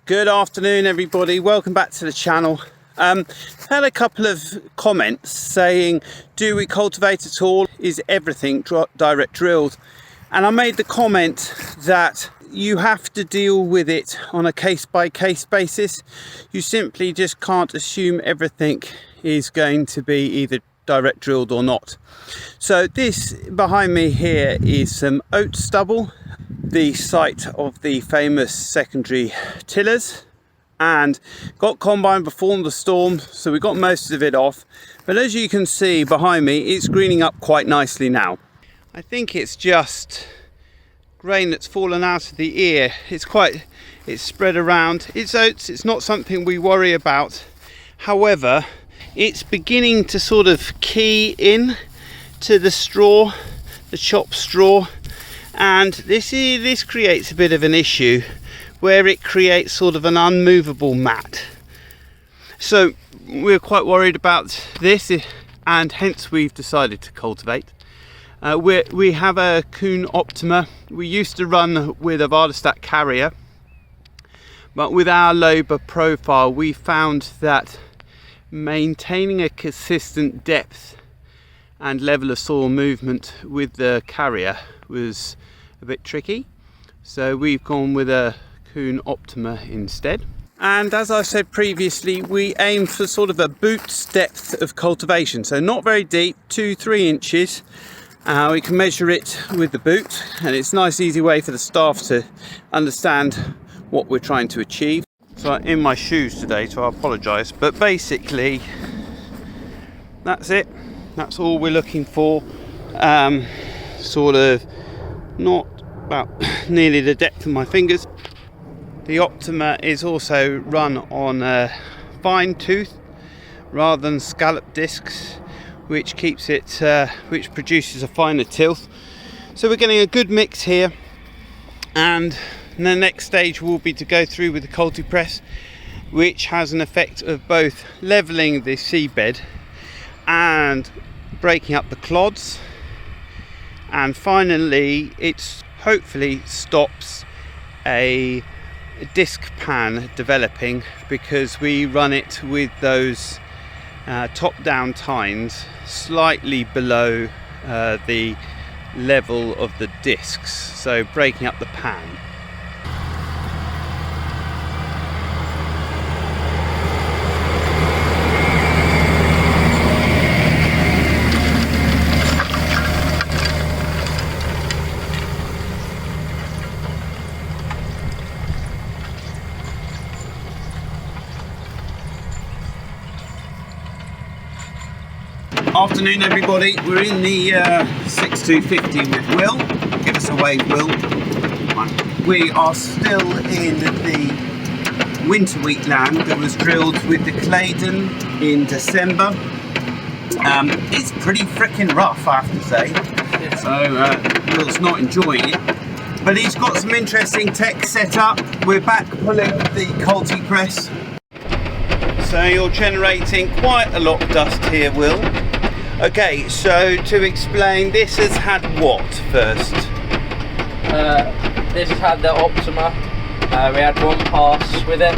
Good afternoon everybody, welcome back to the channel. Had a couple of comments saying, do we cultivate at all? Is everything direct drilled? And I made the comment that you have to deal with it on a case-by-case basis. You simply just can't assume everything is going to be either direct drilled or not. So this behind me here is some oat stubble, the site of the famous secondary tillers, and got combine before the storm, so we got most of it off. But as you can see behind me, it's greening up quite nicely now. I think it's just grain that's fallen out of the ear. It's spread around. It's oats, it's not something we worry about. However, it's beginning to sort of key in to the straw, the chopped straw, and this creates a bit of an issue where it creates sort of an unmovable mat. So we're quite worried about this, and hence we've decided to cultivate. We have a Kuhn Optimer. We used to run with a Vardostat carrier, but with our labour profile we found that maintaining a consistent depth and level of soil movement with the carrier was a bit tricky, so we've gone with a Kuhn Optimer instead. And as I said previously, we aim for sort of a boot depth of cultivation, so not very deep, 2-3 inches. We can measure it with the boot, and it's a nice easy way for the staff to understand what we're trying to achieve. So I'm in my shoes today, so I apologise, but basically that's it. That's all we're looking for. Sort of not about nearly the depth of my fingers. The Optimer is also run on a fine tooth rather than scallop discs, which keeps it, which produces a finer tilth. So we're getting a good mix here, and the next stage will be to go through with the Cultipress, which has an effect of both levelling the seedbed and breaking up the clods, and finally it hopefully stops a disc pan developing, because we run it with those top down tines slightly below the level of the discs, so breaking up the pan. Afternoon everybody, we're in the 6250 with Will. Give us a wave, Will. We are still in the winter wheat land that was drilled with the Claydon in December. It's pretty freaking rough, I have to say. So Will's not enjoying it, but he's got some interesting tech set up. We're back pulling the Cultipress. So you're generating quite a lot of dust here, Will. Okay, so to explain, this has had what first? This has had the Optimer. We had one pass with it.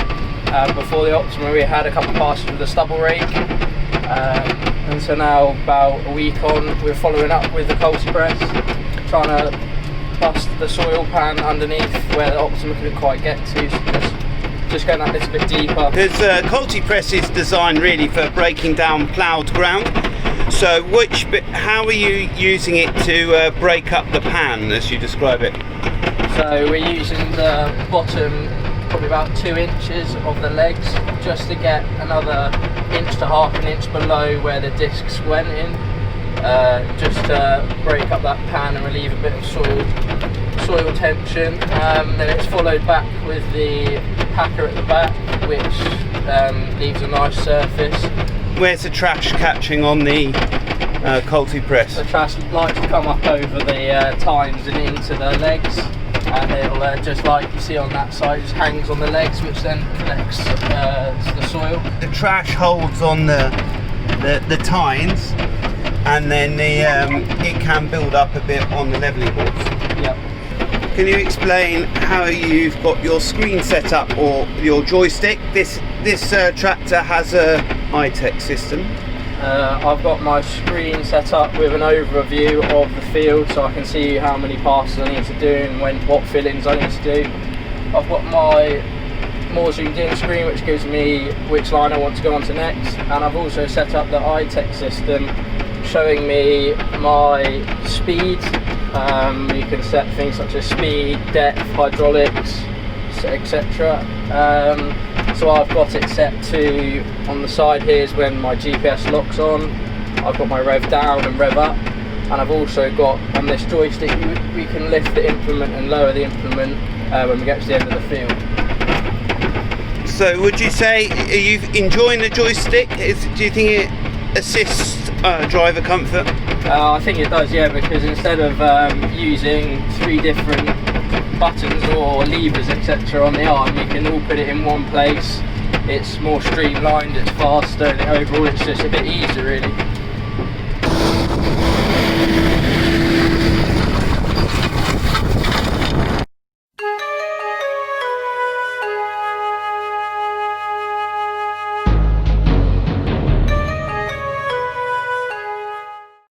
Before the Optimer we had a couple of passes with the stubble rake. And so now, about a week on, we're following up with the Cultipress, trying to bust the soil pan underneath where the Optimer couldn't quite get to, so just going that little bit deeper. Because Cultipress is designed really for breaking down ploughed ground. So how are you using it to break up the pan, as you describe it? So we're using the bottom, probably about 2 inches of the legs, just to get another inch to half an inch below where the discs went in, just to break up that pan and relieve a bit of soil tension. Then it's followed back with the packer at the back, which leaves a nice surface. Where's the trash catching on the Cultipress? The trash likes to come up over the tines and into the legs, and it'll just like you see on that side, just hangs on the legs, which then collects the soil. The trash holds on the tines, and then it can build up a bit on the levelling boards. Yep. can you explain how you've got your screen set up or your joystick? This tractor has a iTEC system. I've got my screen set up with an overview of the field, so I can see how many passes I need to do and what fillings I need to do. I've got my more zoomed in screen, which gives me which line I want to go on to next, and I've also set up the iTEC system showing me my speed. You can set things such as speed, depth, hydraulics, etc. So I've got it set to, on the side here is when my GPS locks on. I've got my rev down and rev up, and I've also got on this joystick we can lift the implement and lower the implement when we get to the end of the field. So would you say, are you enjoying the joystick? Do you think it assists driver comfort? I think it does, yeah, because instead of using 3 different buttons or levers etc. on the arm, you can all put it in one place. It's more streamlined, it's faster, and overall it's just a bit easier really.